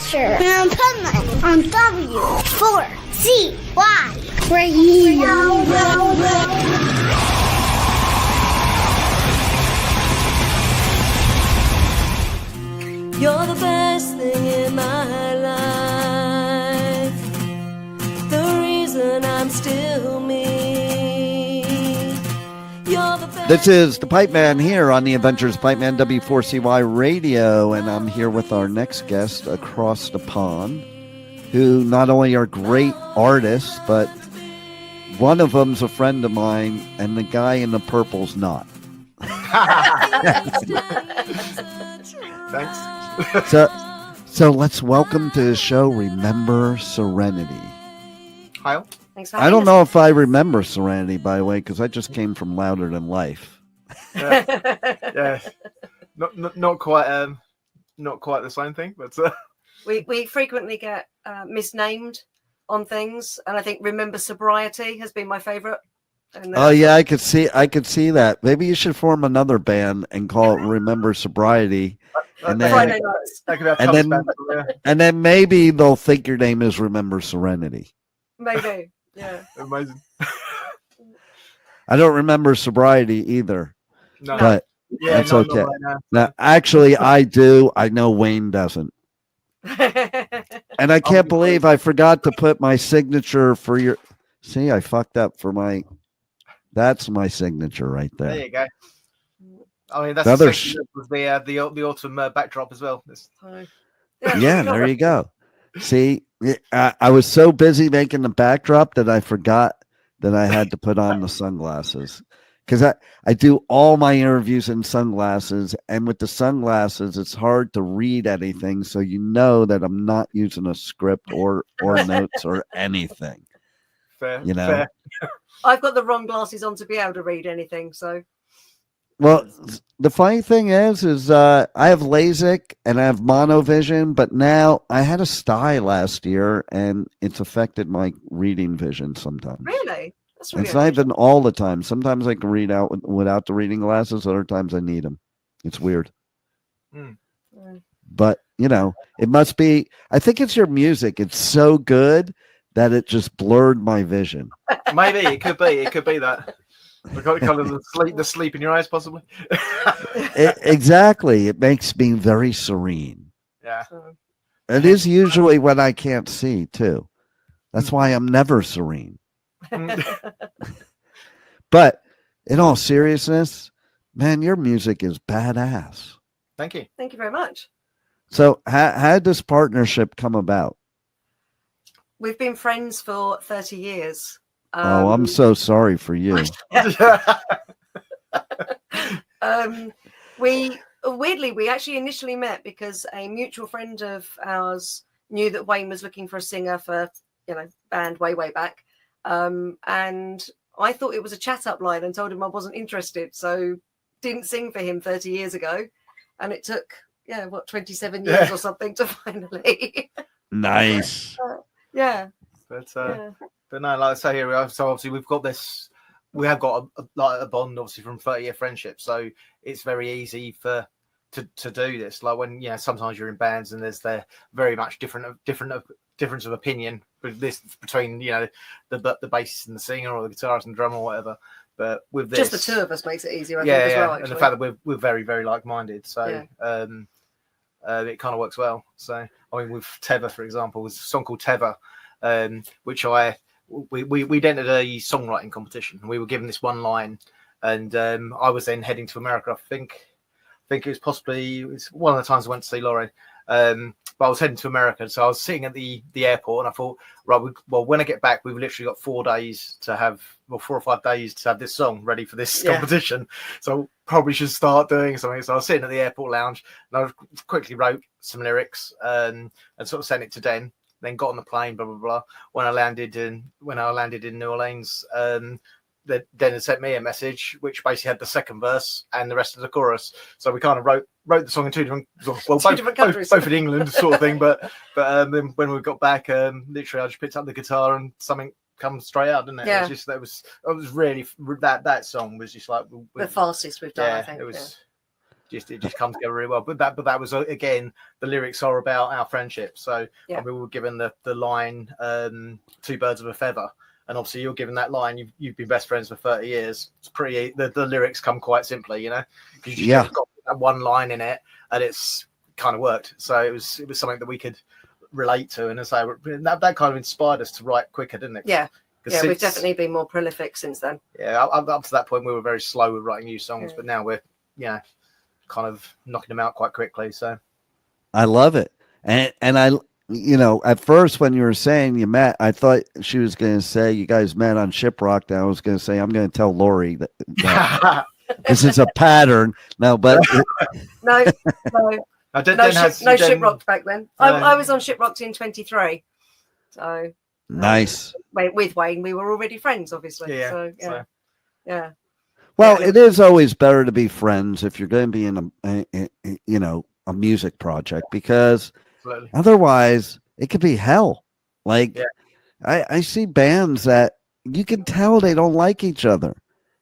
adventure in Pipeman on W4CY Radio. You're the best thing in my life, the reason I'm still me. You're the best. This is the Pipeman here on the Adventures Pipeman W4CY Radio, and I'm here with our next guest across the pond, who not only are great artists, but one of them's a friend of mine, and the guy in the purple's not. Thanks. So let's welcome to the show, Remember Serenity. Hi. Thanks for I don't know if I remember Serenity, by the way, because I just came from Louder Than Life. Yeah. Not quite the same thing, but we frequently get misnamed on things, and I think Remember Sobriety has been my favorite. Oh yeah, I could see that. Maybe you should form another band and call it Remember Sobriety. And then, and then maybe they'll think your name is Remember Serenity. Maybe, yeah. Amazing. I don't remember sobriety either, No. but that's okay. Right now, actually, I do. I know Wayne doesn't. And I can't believe I forgot to put my signature for your. See, I fucked up for my. That's my signature right there. There you go. I mean, that's the autumn backdrop as well. Yeah, there you go. See, I was so busy making the backdrop that I forgot that I had to put on the sunglasses, because I do all my interviews in sunglasses, and with the sunglasses, it's hard to read anything, so you know that I'm not using a script or notes or anything. Fair, you know. Fair. I've got the wrong glasses on to be able to read anything, so. Well, the funny thing is I have LASIK and I have monovision, but now I had a sty last year and it's affected my reading vision sometimes. Really? That's really it's not even all the time. Sometimes I can read out without the reading glasses. Other times I need them. It's weird. Mm. But, you know, it must be, I think it's your music. It's so good that it just blurred my vision. Maybe it could be that. We got kind of the sleep in your eyes, possibly. Exactly. It makes me very serene. Yeah. It is usually when I can't see, too. That's why I'm never serene. But in all seriousness, man, your music is badass. Thank you. Thank you very much. So how did this partnership come about? We've been friends for 30 years. I'm so sorry for you. We actually initially met because a mutual friend of ours knew that Wayne was looking for a singer for, band way back. And I thought it was a chat up line and told him I wasn't interested. So didn't sing for him 30 years ago. And it took, 27 years or something to finally. Nice. Yeah. But no, like I say here, so obviously we have got a bond, obviously, from 30-year friendship. So it's very easy to do this. Like when sometimes you're in bands and there's very much difference of opinion between the bassist and the singer, or the guitarist and drummer, or whatever. But with this, just the two of us makes it easier. I think, as well. Actually. And the fact that we're very, very like-minded, so it kind of works well. So I mean, with Teva, for example, was a song called Teva, which we entered a songwriting competition. We were given this one line, and I was then heading to America. I think it was one of the times I went to see Lauren. But I was heading to America, so I was sitting at the airport, and I thought, right, when I get back, we've literally got 4 or 5 days to have this song ready for this competition. So probably should start doing something. So I was sitting at the airport lounge, and I quickly wrote some lyrics and sort of sent it to Den. Then got on the plane, blah blah blah. When I landed in New Orleans, Den had sent me a message which basically had the second verse and the rest of the chorus. So we kind of wrote the song in two different countries, both in England, sort of thing. But then when we got back, literally I just picked up the guitar and something come straight out, didn't it? Yeah. It was really that song was just like the fastest we've done. I think. it just comes together really well. But that was again, the lyrics are about our friendship. So Yeah. we were given the line, two birds of a feather. And obviously you're given that line, you've been best friends for 30 years. It's pretty, the lyrics come quite simply, you know, because you just got that one line in it and it's kind of worked. So it was something that we could relate to. And so that kind of inspired us to write quicker, didn't it? Yeah. Yeah, we've definitely been more prolific since then. Yeah, up to that point, we were very slow with writing new songs, but now we're, kind of knocking them out quite quickly. So I love it. And I, at first when you were saying you met, I thought she was going to say you guys met on Shiprock. And I was going to say, I'm going to tell Lori that this is a pattern. No, but no Shiprock back then. I was on Shiprock in 23. So nice. With Wayne, we were already friends, obviously. Yeah. Yeah. Well, it is always better to be friends if you're going to be in a music project, because otherwise it could be hell. Like I see bands that you can tell they don't like each other.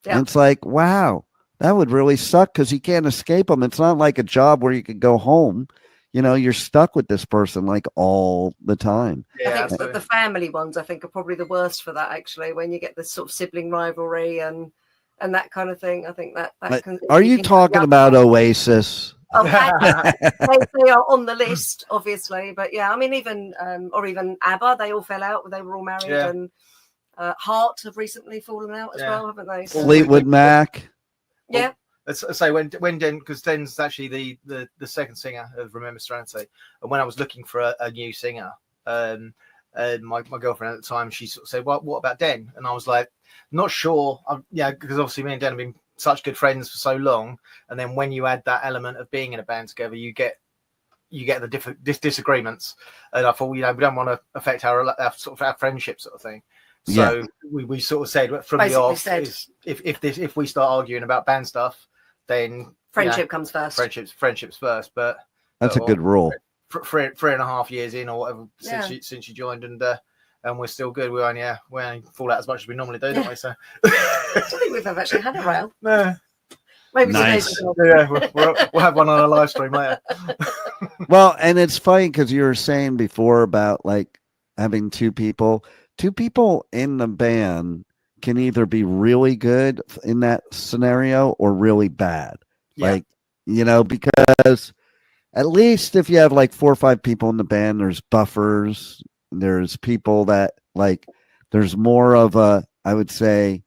Yeah. And it's like, wow, that would really suck because you can't escape them. It's not like a job where you could go home. You're stuck with this person like all the time. Yeah, I think the family ones, I think, are probably the worst for that, actually, when you get this sort of sibling rivalry and that kind of thing. I think that can. Are you talking about Oasis? Oh, they are on the list, obviously, but yeah, I mean, even ABBA, they all fell out. They were all married, and Heart have recently fallen out as well, haven't they? So, Fleetwood Mac. Yeah. Let's say when Den, because Den's actually the second singer of Remember Serenity, and when I was looking for a new singer, my girlfriend at the time, she sort of said, "What about Den?" And I was like, "Not sure." Because obviously me and Den have been such good friends for so long, and then when you add that element of being in a band together, you get the different disagreements, and I thought, we don't want to affect our friendship sort of thing. So we sort of said from the off, if we start arguing about band stuff, then friendship comes first. Friendships first. But that's a good rule. 3.5 years in or whatever since you joined, and we're still good. We only fall out as much as we normally do, don't we? So I don't think we've ever actually had a row. No. Maybe nice. We'll have one on a live stream later. Well, and it's funny because you were saying before about like having two people in the band can either be really good in that scenario or really bad. Like, because at least if you have like 4 or 5 people in the band, there's buffers, there's people that like, there's more of a, I would say,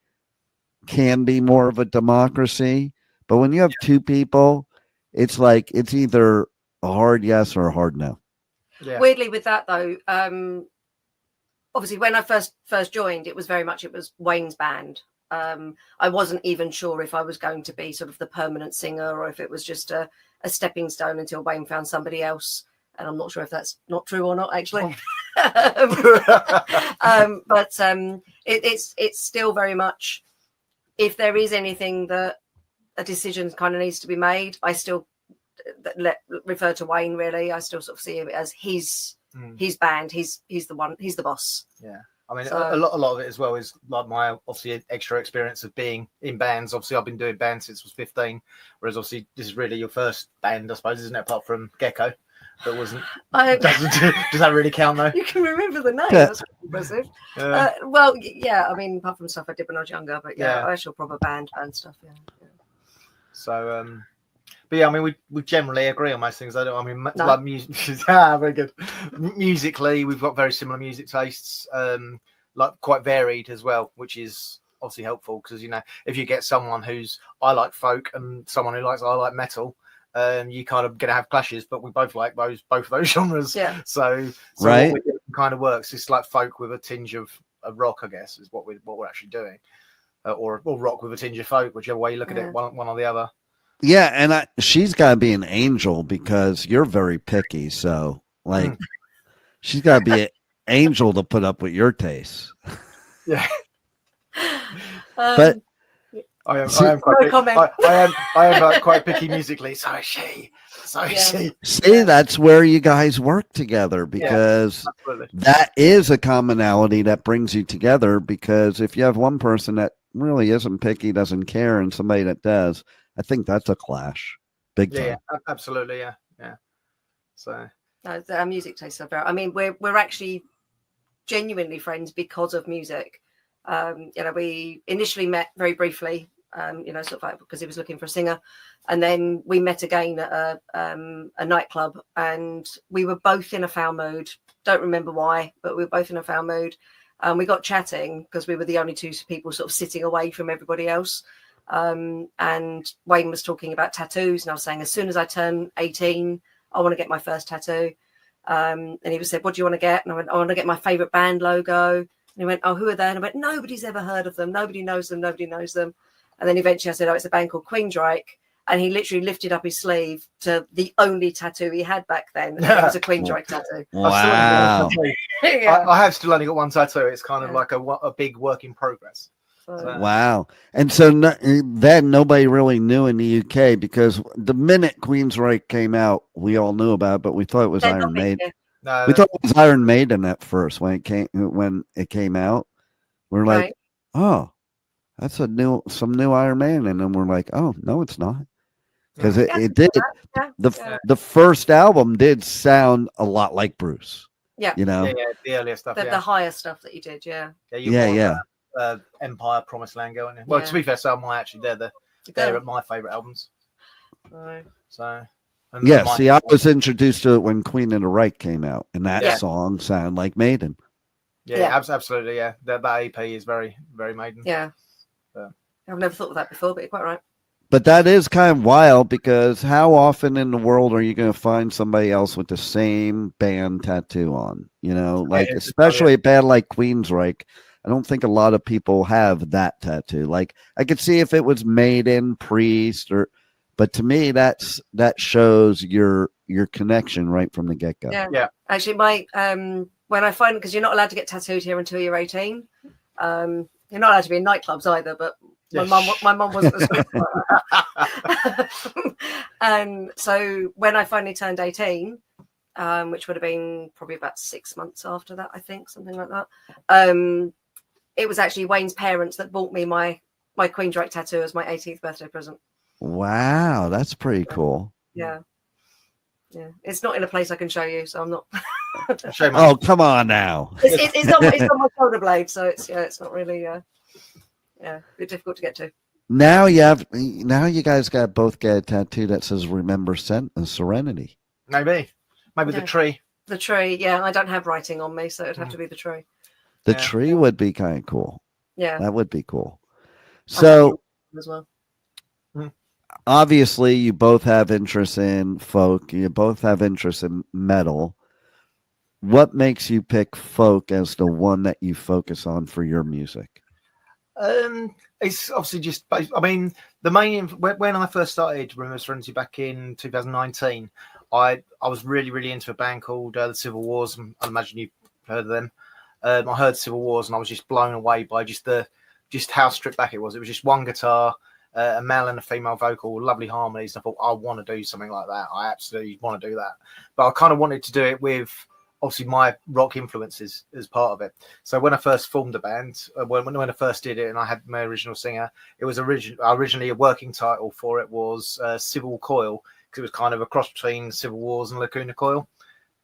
can be more of a democracy. But when you have 2 people, it's like, it's either a hard yes or a hard no. Yeah. Weirdly with that though, obviously when I first joined, it was Wayne's band. I wasn't even sure if I was going to be sort of the permanent singer or if it was just a stepping stone until Wayne found somebody else. And I'm not sure if that's not true or not, actually. But it's still very much, if there is anything that a decision kind of needs to be made, I still refer to Wayne, really. I still sort of see it as his band. He's the one, he's the boss. Yeah. I mean, a lot of it as well is like my obviously extra experience of being in bands. Obviously, I've been doing bands since I was 15, whereas obviously this is really your first band, I suppose, isn't it? Apart from Gecko, that wasn't. Does that really count though? You can remember the name. That's impressive. Well, yeah. I mean, apart from stuff I did when I was younger, but actual proper band stuff. Yeah. So, but yeah, I mean, we generally agree on most things. Like music. Very good. Musically, we've got very similar music tastes, like quite varied as well, which is obviously helpful because if you get someone I like folk and someone who I like metal, you kind of gonna have clashes. But we both like both of those genres. Yeah. So right. What we do kind of works. It's like folk with a tinge of rock, I guess, is what we're actually doing, or rock with a tinge of folk, whichever way you look at it, one or the other. Yeah, and she's got to be an angel because you're very picky. So, like, she's got to be an angel to put up with your tastes. Yeah, but I am quite picky musically. So is she. See, that's where you guys work together because that is a commonality that brings you together. Because if you have one person that really isn't picky, doesn't care, and somebody that does, I think that's a clash big time. Yeah, absolutely, yeah. So our music tastes are very. I mean, we're actually genuinely friends because of music. We initially met very briefly. Sort of like because he was looking for a singer, and then we met again at a nightclub, and we were both in a foul mood. Don't remember why, but we were both in a foul mood. We got chatting because we were the only two people sort of sitting away from everybody else. And Wayne was talking about tattoos, and I was saying, as soon as I turn 18, I want to get my first tattoo. And he said, what do you want to get? And I went, I want to get my favorite band logo. And he went, oh, who are they? And I went, nobody's ever heard of them. Nobody knows them. And then eventually I said, oh, it's a band called Queensryche. And he literally lifted up his sleeve to the only tattoo he had back then. And it was a Queensryche tattoo. Wow. I have still only got one tattoo. It's kind of like a big work in progress. Wow. And so then nobody really knew in the UK, because the minute Queensryche came out, we all knew about it, but we thought it was Iron Maiden. No, we thought it was Iron Maiden at first when it came out. We're like, Right. oh, that's some new Iron Maiden. And then we're like, oh, no, it's not. Because it did. The first album did sound a lot like Bruce. Yeah. You know? Yeah, the earlier stuff. The higher stuff that you did, yeah. Empire, Promised Land going. Well, to be fair, so am I actually. They're my favourite albums. Right. So. I was introduced to it when Queen of the Reich came out, and that song sounded like Maiden. Yeah, absolutely. Yeah, that EP is very, very Maiden. Yeah. I've never thought of that before, but you're quite right. But that is kind of wild, because how often in the world are you going to find somebody else with the same band tattoo on? You know, like especially a band like Queensryche. I don't think a lot of people have that tattoo. Like I could see if it was Maiden, Priest, but to me that shows your connection right from the get go. Yeah. Actually, my when I find, because you're not allowed to get tattooed here until you're 18. You're not allowed to be in nightclubs either, but my mum wasn't as good. And so when I finally turned 18, which would have been probably about 6 months after that, I think, something like that. It was actually Wayne's parents that bought me my Queensryche tattoo as my 18th birthday present. Wow, that's pretty cool. Yeah. It's not in a place I can show you, so I'm not. Oh, come on now. It's on my shoulder blade, so it's not really a bit difficult to get to. Now you guys both get a tattoo that says "Remember Serenity." Maybe the tree. The tree, yeah. I don't have writing on me, so it'd have to be the tree. The tree would be kind of cool. Yeah, that would be cool. So, as well. Obviously, you both have interest in folk. You both have interest in metal. What makes you pick folk as the one that you focus on for your music? It's obviously just. I mean, the main when I first started Remember Serenity back in 2019, I was really, really into a band called the Civil Wars. I imagine you've heard of them. I heard Civil Wars and I was just blown away by just how stripped back it was. It was just one guitar, a male and a female vocal, lovely harmonies. And I thought, I want to do something like that. I absolutely want to do that. But I kind of wanted to do it with obviously my rock influences as part of it. So when I first formed the band, when I first did it and I had my original singer, it was originally a working title for it was Civil Coil, because it was kind of a cross between Civil Wars and Lacuna Coil.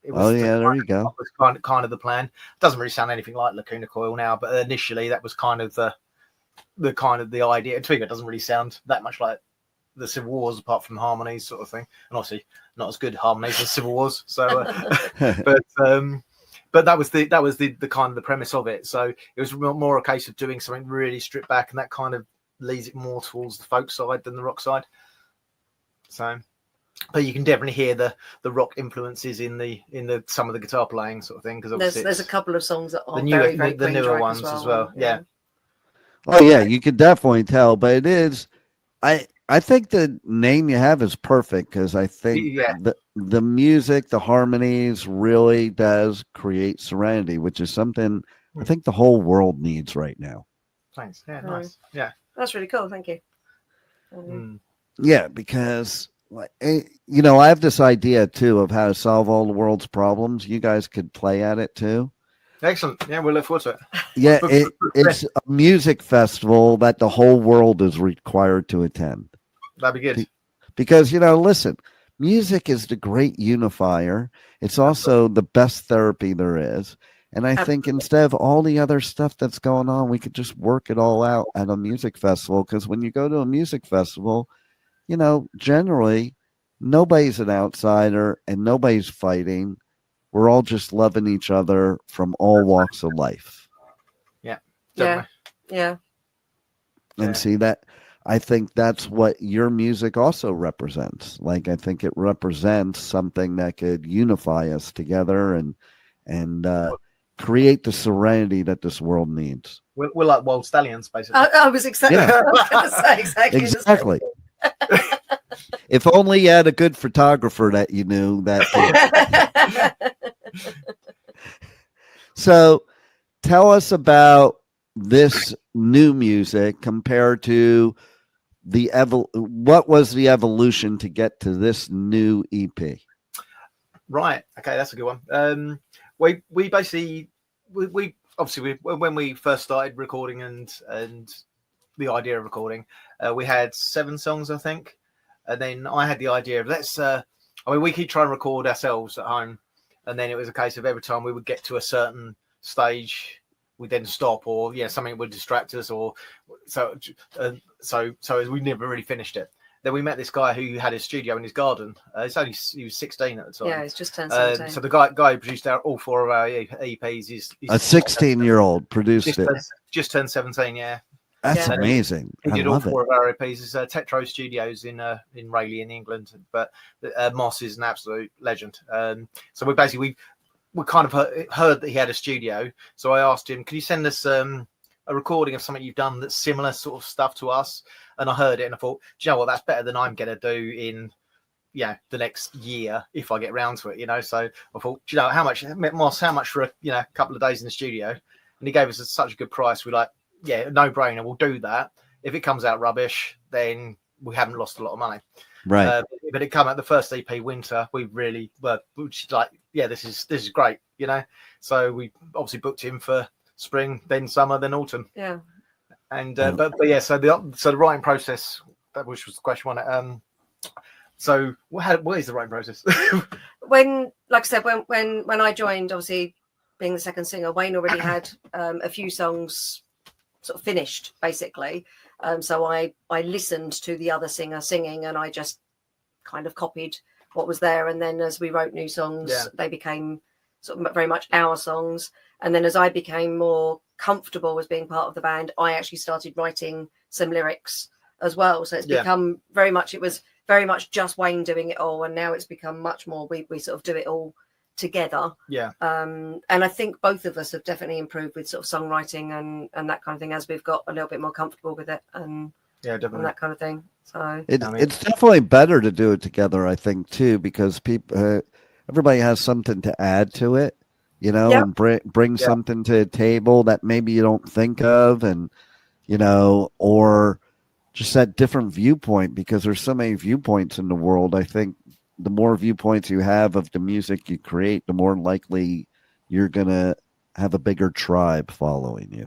There you go. That was kind of the plan. Doesn't really sound anything like Lacuna Coil now, but initially that was kind of the idea. To me, it doesn't really sound that much like the Civil Wars, apart from harmonies, sort of thing, and obviously not as good harmonies as Civil Wars. So, but that was the kind of the premise of it. So it was more a case of doing something really stripped back, and that kind of leads it more towards the folk side than the rock side. So. But you can definitely hear the rock influences in the some of the guitar playing sort of thing, because there's a couple of songs that are the newer ones as well. Yeah. Oh yeah, you could definitely tell, but it is. I think the name you have is perfect, because I think the music, the harmonies really does create serenity, which is something I think the whole world needs right now. Thanks. Yeah, nice. Yeah, that's really cool. Thank you. Yeah, because. I have this idea too of how to solve all the world's problems. You guys could play at it too. Excellent. Yeah, we'll look forward to it. Yeah, it's a music festival that the whole world is required to attend. That'd be good. because, listen, music is the great unifier. It's also the best therapy there is. And I think instead of all the other stuff that's going on, we could just work it all out at a music festival. Because when you go to a music festival, generally nobody's an outsider and nobody's fighting. We're all just loving each other from all walks of life. Yeah. Yeah. Yeah. And see that, I think that's what your music also represents. Like, I think it represents something that could unify us together and create the serenity that this world needs. We're like wild stallions, basically. I was exactly. Yeah. I was going to say exactly. Exactly. If only you had a good photographer that you knew that. So tell us about this new music compared to what was the evolution to get to this new EP? Right. Okay, that's a good one. We basically we obviously when we first started recording and the idea of recording, we had 7 songs, I think, and then I had the idea of we keep trying to record ourselves at home, and then it was a case of every time we would get to a certain stage, we'd then stop, or something would distract us, or so we never really finished it. Then we met this guy who had his studio in his garden. He was 16 at the time. Yeah, he's just turned 17. So the guy who produced all 4 of our EPs. He's a 16-year-old produced it. Just turned 17. Yeah, that's amazing. He did I all love 4 of our EPs. It's Tetro Studios in Rayleigh in England. But Moss is an absolute legend. So we kind of heard that he had a studio. So I asked him, "Can you send us a recording of something you've done that's similar sort of stuff to us?" And I heard it and I thought, do you know what, that's better than I'm going to do in the next year if I get around to it, So I thought, do you know, how much for a couple of days in the studio? And he gave us such a good price. We're like, yeah, no brainer, we'll do that. If it comes out rubbish, then we haven't lost a lot of money. Right. But it came out the first EP, Winter. We really were like, yeah, this is great, So we obviously booked him for spring, then summer, then autumn. Yeah. And but yeah, so the writing process, which was the question on it. So what is the writing process? When, like I said, when I joined, obviously being the second singer, Wayne already had a few songs sort of finished, basically. So I listened to the other singer singing, and I just kind of copied what was there. And then as we wrote new songs, they became sort of very much our songs. And then as I became more comfortable as being part of the band, I actually started writing some lyrics as well. So it's become it was very much just Wayne doing it all, and now it's become much more we sort of do it all together. And I think both of us have definitely improved with sort of songwriting and that kind of thing as we've got a little bit more comfortable with it and definitely and that kind of thing. So it's definitely better to do it together, I think, too, because people everybody has something to add to it, and bring something to the table that maybe you don't think of, and or just that different viewpoint, because there's so many viewpoints in the world. I think the more viewpoints you have of the music you create, the more likely you're gonna have a bigger tribe following you.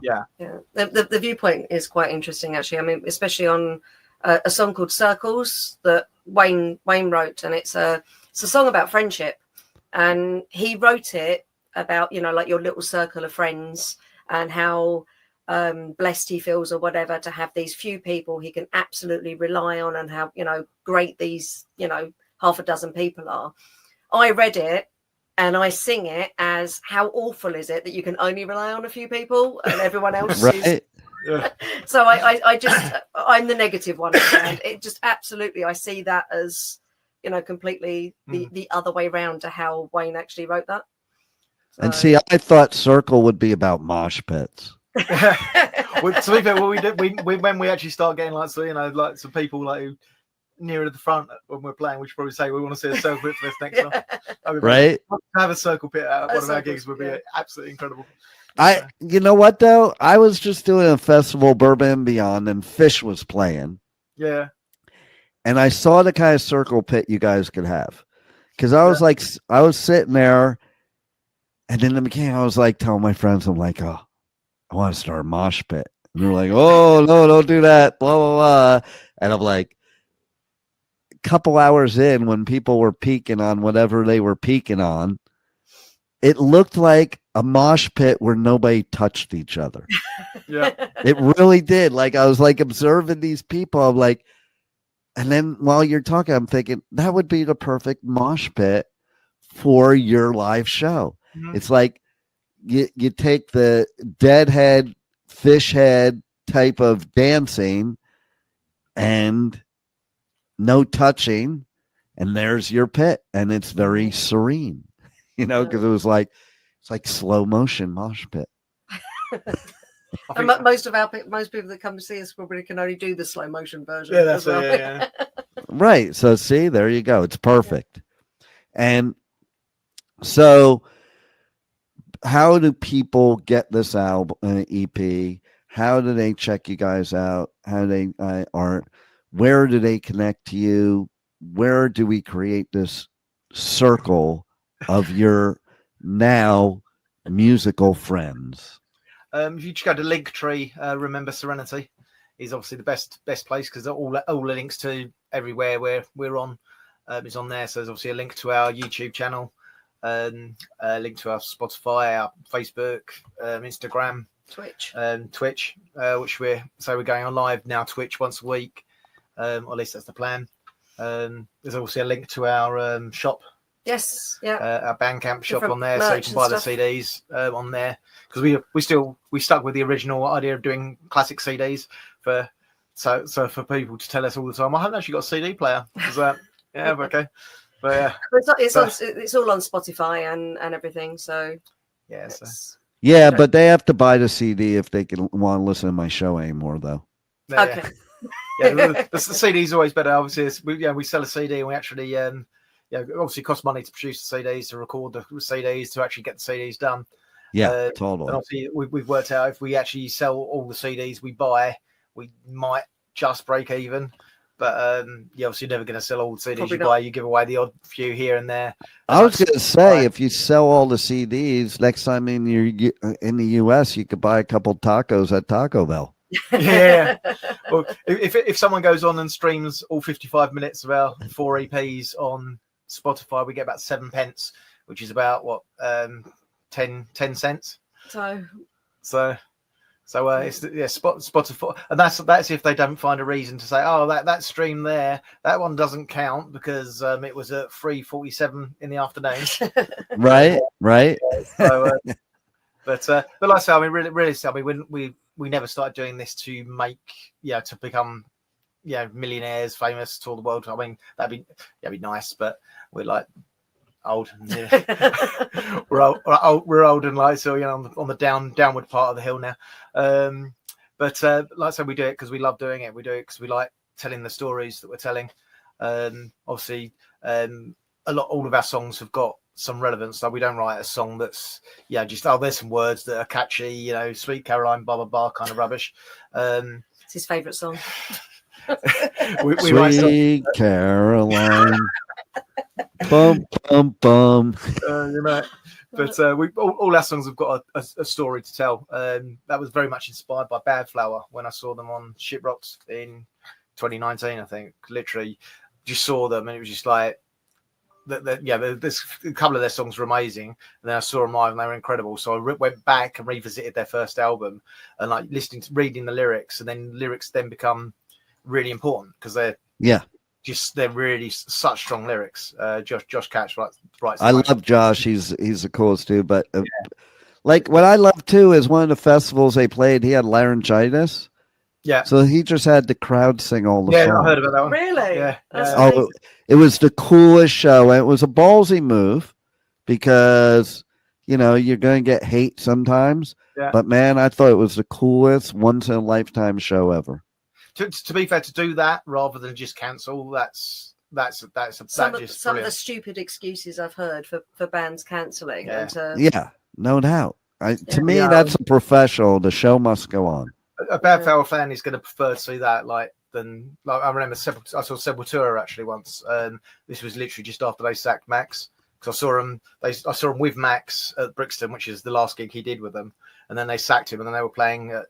The viewpoint is quite interesting, actually. I mean, especially on a song called Circles that Wayne wrote, and it's a song about friendship, and he wrote it about like your little circle of friends and how blessed he feels or whatever to have these few people he can absolutely rely on, and how great these half a dozen people are. I read it and I sing it as, how awful is it that you can only rely on a few people and everyone else is. So I'm the negative one, and it just absolutely, I see that as completely the other way around to how Wayne actually wrote that. So. And see, I thought Circle would be about mosh pits. Well, to be fair, when we actually start getting like some people like who nearer to the front when we're playing, we should probably say we want to see a circle pit for this next time. I mean, right? To have a circle pit at one of our gigs would be absolutely incredible. You know what though? I was just doing a festival, Bourbon and Beyond, and Fish was playing. Yeah. And I saw the kind of circle pit you guys could have, because I was like, I was sitting there, and in the beginning, I was like telling my friends, I'm like, oh, I want to start a mosh pit. And they're like, oh no, don't do that, blah blah blah. And I'm like, couple hours in, when people were peaking on whatever they were peaking on, it looked like a mosh pit where nobody touched each other. Yeah. It really did. Like, I was like observing these people. I'm like, and then while you're talking, I'm thinking that would be the perfect mosh pit for your live show. Mm-hmm. It's like you take the deadhead, fish head type of dancing and no touching, and there's your pit, and it's very serene, because it was like, it's like slow motion mosh pit. And most people that come to see us probably can only do the slow motion version. Yeah, that's well. it. Yeah. Right. So see, there you go. It's perfect. And so, how do people get this album, EP? How do they check you guys out? How do they where do they connect to you? Where do we create this circle of your now musical friends? If you just go to Linktree, remember Serenity is obviously the best place, because all the links to everywhere where we're on is on there. So there's obviously a link to our YouTube channel, a link to our Spotify, our Facebook, Instagram, Twitch, which we're going on live now, Twitch once a week, or at least that's the plan. There's also a link to our shop. Yes, yeah. Our Bandcamp shop Different on there, so you can buy the CDs on there, because we stuck with the original idea of doing classic CDs for people to tell us all the time, I haven't actually got a CD player. Yeah, okay, but yeah, it's all on Spotify and everything. So yeah, but they have to buy the CD if they want to listen to my show anymore, though. Okay. Yeah, the CD's always better. Obviously, we sell a CD, and we actually obviously it costs money to produce the CDs, to record the CDs, to actually get the CDs done. Yeah, totally. And obviously, we've worked out if we actually sell all the CDs we buy, we might just break even. But you're obviously never going to sell all the CDs you buy. You give away the odd few here and there. I was going to say, if you sell all the CDs, next time in the US, you could buy a couple tacos at Taco Bell. Yeah. Well, if someone goes on and streams all 55 minutes of our 4 EPs on Spotify, we get about 7 pence, which is about 10 cents. So it's Spotify, and that's if they don't find a reason to say, oh, that stream there, that one doesn't count because it was at 3:47 in the afternoon. Right. So, but like I say, I mean, really, we never started doing this to become millionaires, famous to all the world. I mean, that'd be nice, but we're like old. We're old and like, so on the downward part of the hill now. But like I said, we do it because we love doing it. We do it because we like telling the stories that we're telling. Obviously, all of our songs have got some relevance. So we don't write a song that's there's some words that are catchy, Sweet Caroline, blah blah blah, kind of rubbish. It's his favourite song. Sweet Caroline. Bum bum bum. But all our songs have got a story to tell. That was very much inspired by Bad Flower when I saw them on Shiprocks in 2019. I think literally just saw them, and it was just like there's a couple of their songs were amazing, and then I saw them live and they were incredible. So I went back and revisited their first album and like reading the lyrics, and then lyrics then become really important because they're really such strong lyrics. Josh Catch writes. I love Josh. He's the coolest dude. But like what I love too is one of the festivals they played, he had laryngitis. Yeah. So he just had the crowd sing all the songs. Yeah, I heard about that one. Really? Yeah. It was the coolest show. And it was a ballsy move because, you're going to get hate sometimes. Yeah. But man, I thought it was the coolest once in a lifetime show ever. To be fair, to do that rather than just cancel, that's some of the stupid excuses I've heard for bands cancelling. Yeah. No doubt. To me, that's a professional. The show must go on. A Bad Flower fan is going to prefer to see that than I remember I saw Sepultura actually once. This was literally just after they sacked Max, because I saw him with Max at Brixton, which is the last gig he did with them, and then they sacked him, and then they were playing at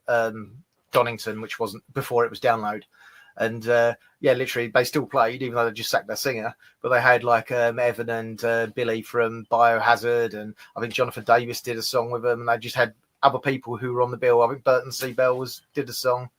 Donington, which wasn't before it was Download, And literally they still played, even though they just sacked their singer. But they had like Evan and Billy from Biohazard, and I think Jonathan Davis did a song with them, and they just had other people who were on the bill. I think Burton C. Bell did a song,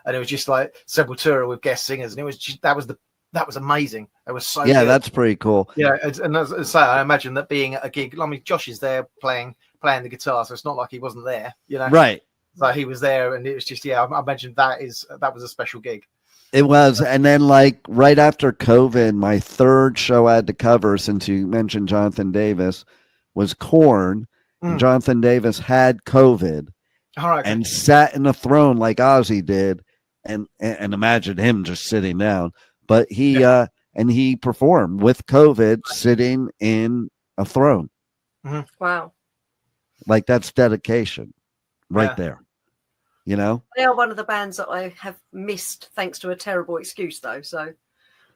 and it was just like Sepultura with guest singers, and it was just that was amazing. It was so good. That's pretty cool. Yeah, and as I say, I imagine that being at a gig. I mean, Josh is there playing the guitar, so it's not like he wasn't there, Right. So he was there, and it was just I imagine that was a special gig. It was. And then like right after COVID, my third show I had to cover, since you mentioned Jonathan Davis, was Korn. And Jonathan Davis had COVID. All right, and sat in a throne like Ozzy did, and imagine him just sitting down. But he and he performed with COVID sitting in a throne. Wow. Like that's dedication right there. They are one of the bands that I have missed thanks to a terrible excuse, though. So,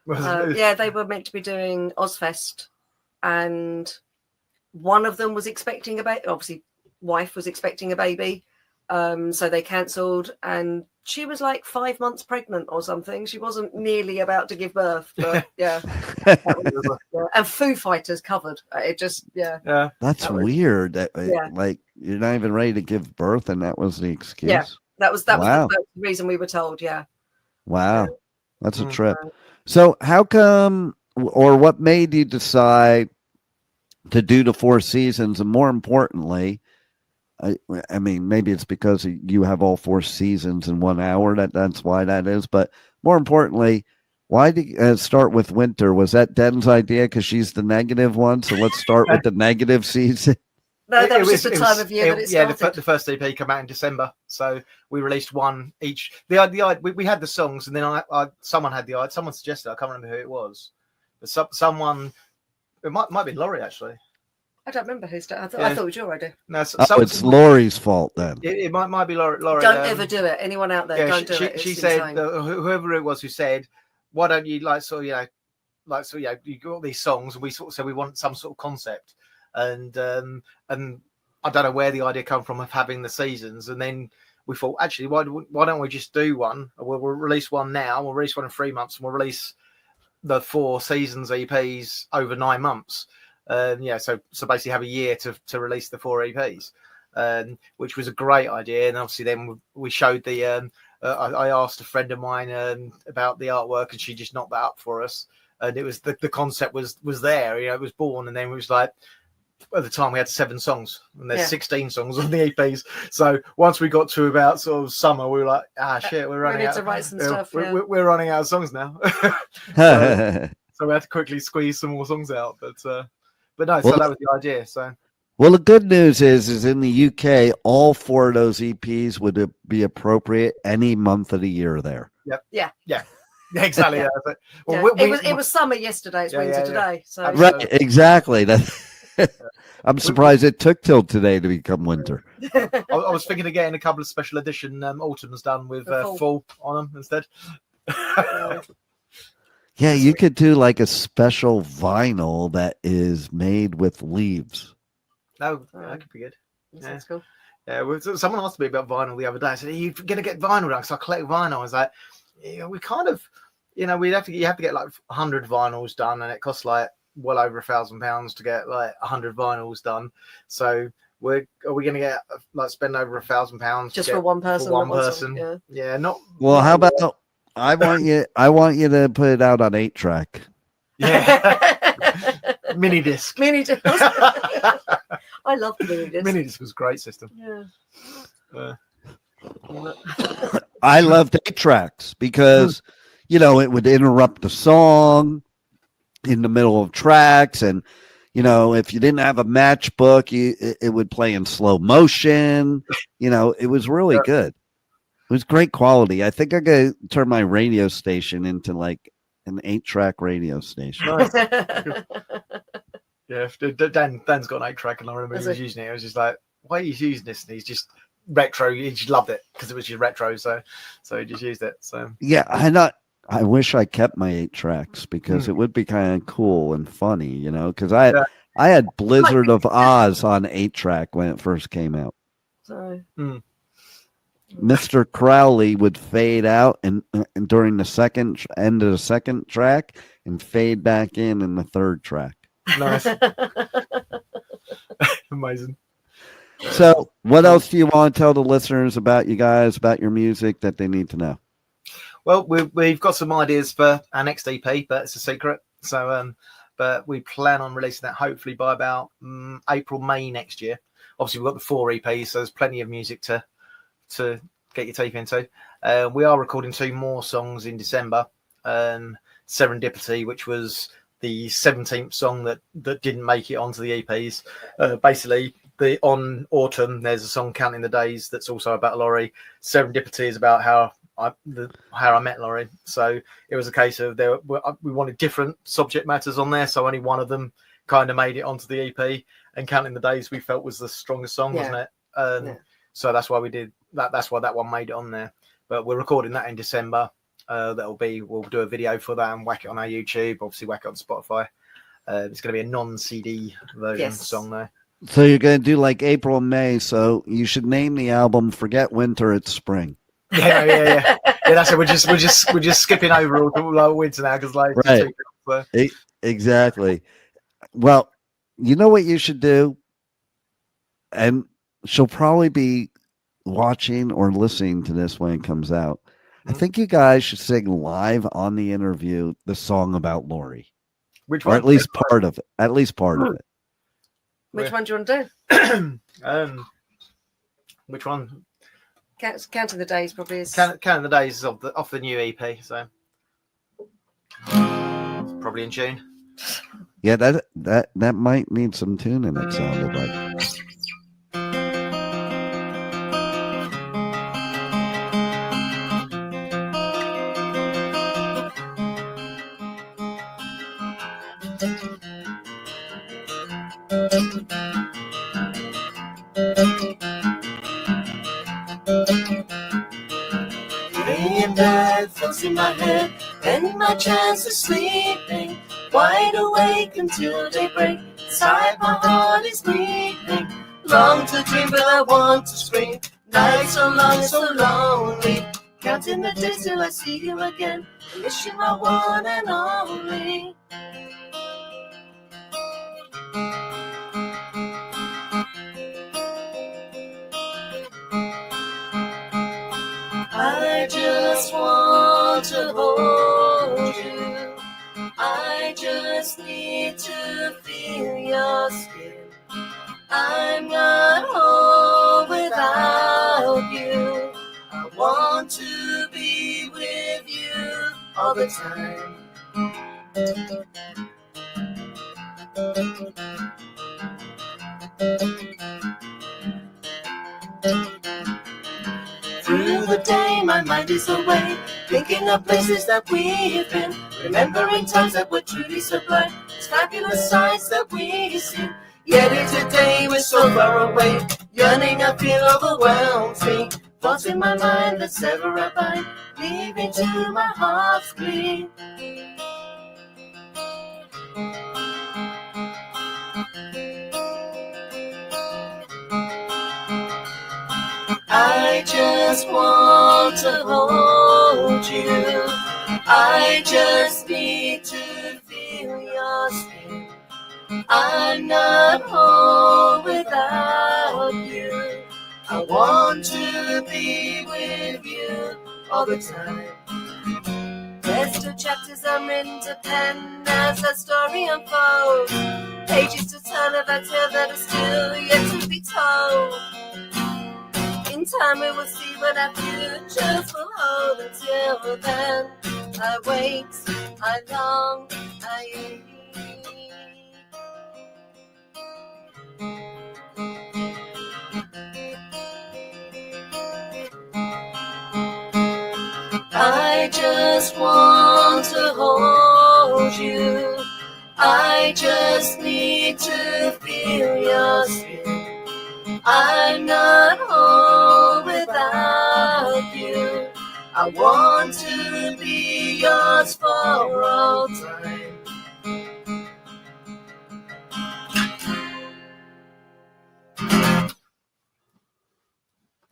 they were meant to be doing Ozfest, and one of them was expecting a baby. Obviously, wife was expecting a baby, so they cancelled, and she was like 5 months pregnant or something. She wasn't nearly about to give birth, but and Foo Fighters covered. It just That's weird. Like you're not even ready to give birth, and that was the excuse. Yeah. That was the reason we were told. Yeah. Wow. That's a trip. So how come, or what made you decide to do the 4 seasons? And more importantly, I mean, maybe it's because you have all 4 seasons in 1 hour. That's why that is. But more importantly, why did you start with winter? Was that Den's idea because she's the negative one? So let's start with the negative season. No, that was just the time of year that it started. The first EP came out in December, so we released one each. We had the songs, and then someone had the idea. Someone suggested, I can't remember who it was, but someone, it might be Laurie actually. I don't remember who's done. I thought it was your idea. No, it's Laurie's fault then. It might be Laurie. Don't ever do it. Anyone out there, don't do it. She said, whoever it was who said, why don't you you got these songs, and we sort of said we want some sort of concept. And I don't know where the idea came from of having the seasons, and then we thought, actually, why don't we just do one? We'll release one now. We'll release one in 3 months, and we'll release the 4 seasons EPs over 9 months. So basically have a year to release the 4 EPs, which was a great idea. And obviously, then we showed the. I asked a friend of mine about the artwork, and she just knocked that up for us. And it was the concept was there. It was born, and then it was like. At the time we had 7 songs, and there's 16 songs on the EPs. So once we got to about sort of summer, we were like, shit, we're running out. To write some stuff. We're running out of songs now. So we had to quickly squeeze some more songs out. But no, so that was the idea. So. Well, the good news is in the UK, all 4 of those EPs would be appropriate any month of the year there. Yep. Yeah. Exactly. Well, it was summer yesterday. It's winter today. So right, exactly. I'm surprised it took till today to become winter. I was thinking of getting a couple of special edition autumns done with fall on them instead. Yeah, you could do like a special vinyl that is made with leaves. No, that could be good. That's cool. Yeah, someone asked me about vinyl the other day. I said, "Are you going to get vinyl done?" So I collect vinyl. I was like, we kind of, you have to get like 100 vinyls done, and it costs like well over £1,000 to get like 100 vinyls done. So are we going to get spend over £1,000 just for one person? For one person, yeah. Not well. How about I want you to put it out on 8-track. Yeah, mini disc. I love the mini disc. Mini disc was a great system. Yeah. I loved 8-tracks because it would interrupt the song in the middle of tracks, and if you didn't have a matchbook, it would play in slow motion. It was really good. It was great quality. I think I'm gonna turn my radio station into like an 8-track radio station. Nice. Yeah, Dan's got an 8-track, and I remember he was using it. I was just like, why are you using this? And he's just retro. He just loved it because it was just retro. So he just used it. So yeah, I wish I kept my 8-tracks because it would be kind of cool and funny, because I had Blizzard of Oz on 8-track when it first came out. So Mr. Crowley would fade out and during the end of the second track and fade back in the third track. Nice. Amazing. So what else do you want to tell the listeners about you guys, about your music that they need to know? Well, we've got some ideas for our next EP, but it's a secret. So, but we plan on releasing that hopefully by about April, May next year. Obviously, we've got the 4 EPs, so there's plenty of music to get your teeth into. We are recording 2 more songs in December. Serendipity, which was the 17th song that didn't make it onto the EPs. Basically, on Autumn, there's a song Counting the Days that's also about Laurie. Serendipity is about how I met Laurie. So it was a case of we wanted different subject matters on there, so only one of them kind of made it onto the EP. And Counting the Days we felt was the strongest song, wasn't it? So that's why we did that. That's why that one made it on there. But we're recording that in December. We'll do a video for that and whack it on our YouTube. Obviously, whack it on Spotify. It's going to be a non-CD version song though. So you're going to do like April and May. So you should name the album "Forget Winter, It's Spring." Yeah. That's it. We're just skipping over all winter now because right. Exactly. Well, you know what you should do, and she'll probably be watching or listening to this when it comes out. I think you guys should sing live on the interview the song about Laurie. Which one? Or at least part of it. At least part of it. Which one do you want to do? Which one? Counting the Days probably is. Counting the Days is off the new EP, so probably in June. Yeah, that might need some tuning. It sounded like. Laying bad thoughts in my head, and my chance of sleeping, wide awake until daybreak. Inside my heart is weeping, long to dream but I want to scream. Night so long, so lonely, counting the days till I see you again. Miss you, my one and only. I just want to hold you. I just need to feel your skin. I'm not home without you. I want to be with you all the time. Through the day my mind is away, thinking of places that we've been, remembering times that were truly sublime. It's fabulous sights that we've seen, yet it's a day we're so far away. Yearning I feel overwhelms me, thoughts in my mind that sever our bind, leaving to my heart's glee. I just want to hold you. I just need to feel your skin. I'm not home without you. I want to be with you all the time. There's 2 chapters I'm written to pen as that story unfolds. Pages to turn of a tale that is still yet to be told. In time we will see what our futures will hold. Until then, I wait, I long, I ache. I just want to hold you. I just need to feel your skin. I'm not home without you. I want to be yours for all time.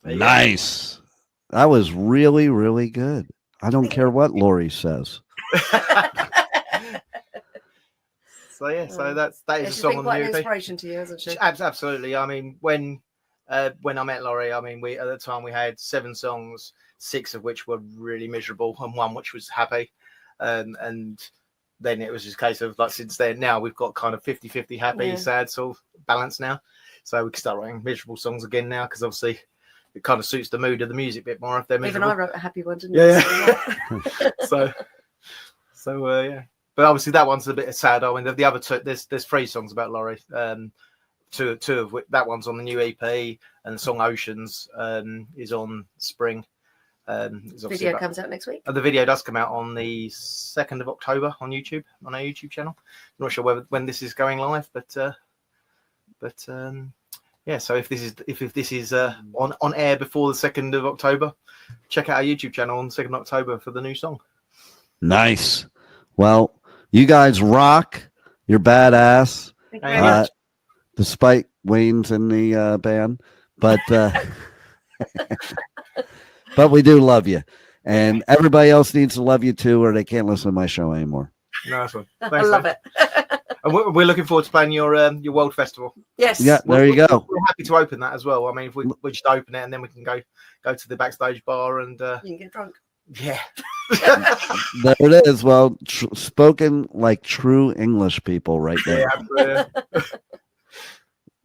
Nice. That was really, really good. I don't care what Laurie says. So yeah, so that is a She's song been on quite the an EP. inspiration to you, hasn't she? Absolutely. I mean, when I met Laurie, I mean, at the time we had 7 songs, 6 of which were really miserable, and 1 which was happy. And then it was just a case of like, since then, now we've got kind of 50-50 happy, sad sort of balance now. So we can start writing miserable songs again now, because obviously it kind of suits the mood of the music a bit more if they're miserable. Even I wrote a happy one, didn't I? Yeah. so yeah. But obviously that one's a bit sad. I mean, the other 2, there's 3 songs about Laurie. 2 of which, that one's on the new EP, and the song Oceans is on Spring. Video comes out next week. The video does come out on the 2nd of October on YouTube, on our YouTube channel. I'm not sure when this is going live, but yeah. So if this is on air before the 2nd of October, check out our YouTube channel on the 2nd of October for the new song. Nice. Well, you guys rock. You're badass. Despite Wayne's in the band, but but we do love you, and everybody else needs to love you too, or they can't listen to my show anymore. Nice one. I Thanks, love man. it. And we're looking forward to playing your World Festival. Yes. Yeah, there you go. We're happy to open that as well. I mean, if we just open it, and then we can go to the backstage bar and you can get drunk. Yeah. There it is. Well, spoken like true English people right there. Yeah.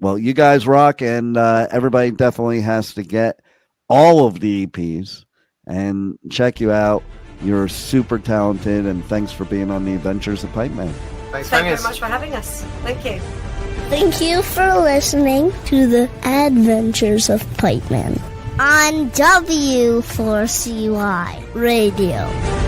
Well, you guys rock, and everybody definitely has to get all of the EPs and check you out. You're super talented, and thanks for being on the Adventures of Pipeman. Thanks very much for having us. Thank you. Thank you for listening to the Adventures of Pipeman on W4CY Radio.